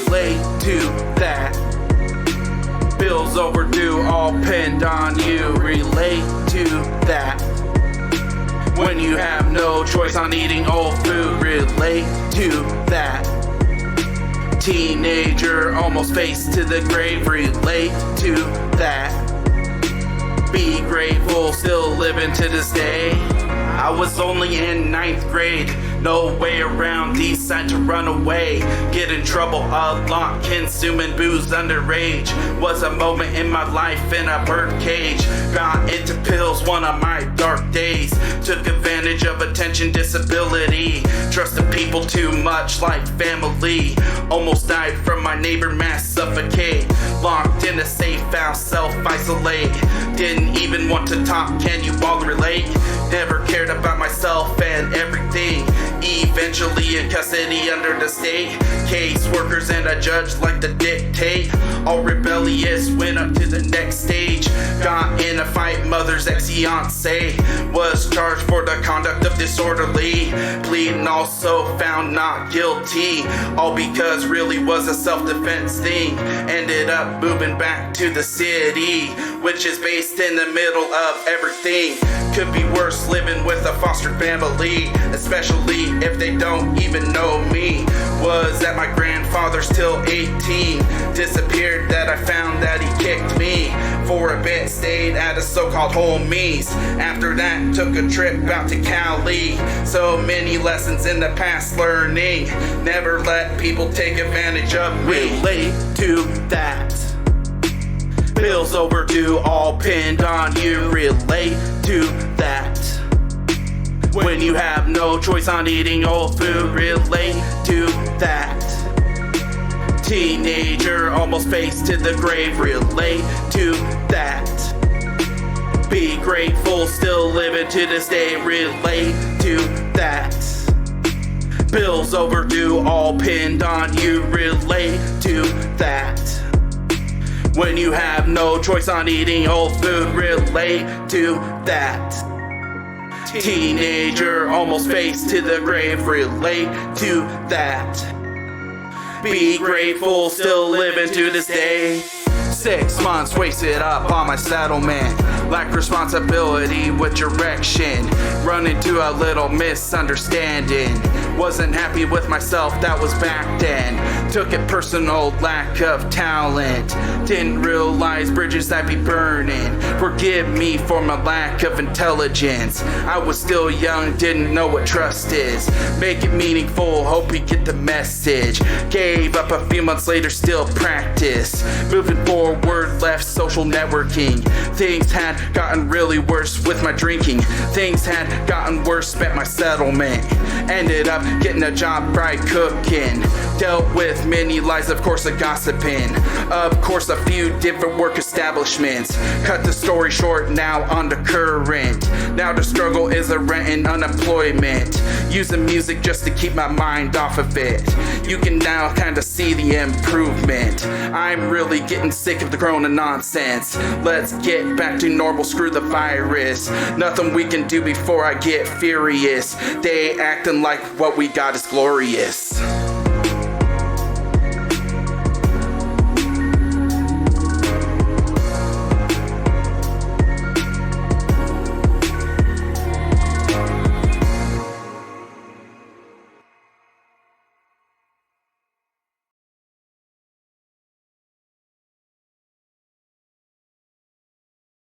relate to that. Bills overdue, all pinned on you. Relate to that. When you have no choice on eating old food. Relate to that. Teenager, almost face to the grave. Relate to that. Be grateful, still living to this day. I was only in 9th grade, no way around, decide to run away. Get in trouble a lot, consuming booze underage. Was a moment in my life in a birdcage. Got into pills, one of my dark days. Took advantage of attention disability. Trusted people too much like family. Almost died from my neighbor mass suffocate. Locked in a safe house, self-isolate. Didn't even want to talk, can you all relate? Never cared about myself and everything. Eventually in custody under the state. Caseworkers and a judge like to dictate. All rebellious, went up to the next stage. Got in a fight, mother's ex-fiance was charged for the conduct of disorderly. Pleading also found not guilty. All because really was a self-defense thing. Ended up moving back to the city, which is based in the middle of everything. Could be worse living with a foster family, especially if they don't even know me. Was at my grandfather's till 18. Disappeared that I found that he kicked me. For a bit stayed at a so-called homies. After that took a trip out to Cali. So many lessons in the past learning. Never let people take advantage of me. Relate to that. Bills overdue, all pinned on you. Relate to that. When you have no choice on eating old food. Relate to that. Teenager, almost face to the grave. Relate to that. Be grateful, still living to this day. Relate to that. Bills overdue, all pinned on you. Relate to that. When you have no choice on eating old food. Relate to that. Teenager, almost face to the grave. Relate to that. Be grateful, still living to this day. 6 months wasted up on my settlement. Lack responsibility with direction. Run into a little misunderstanding. Wasn't happy with myself, that was back then. Took it personal, lack of talent. Didn't realize bridges I'd be burning. Forgive me for my lack of intelligence. I was still young, didn't know what trust is. Make it meaningful, hope you get the message. Gave up a few months later, still practice. Moving forward, left social networking. Things had gotten really worse with my drinking. Things had gotten worse, spent my settlement. Ended up getting a job right cooking. Dealt with many lies, of course, of gossiping. Of course, a few different work establishments. Cut the story short, now on the current. Now the struggle is a rent and unemployment. Using music just to keep my mind off of it. You can now kinda see the improvement. I'm really getting sick of the corona nonsense. Let's get back to normal, screw the virus. Nothing we can do before I get furious. They acting like what we got is glorious.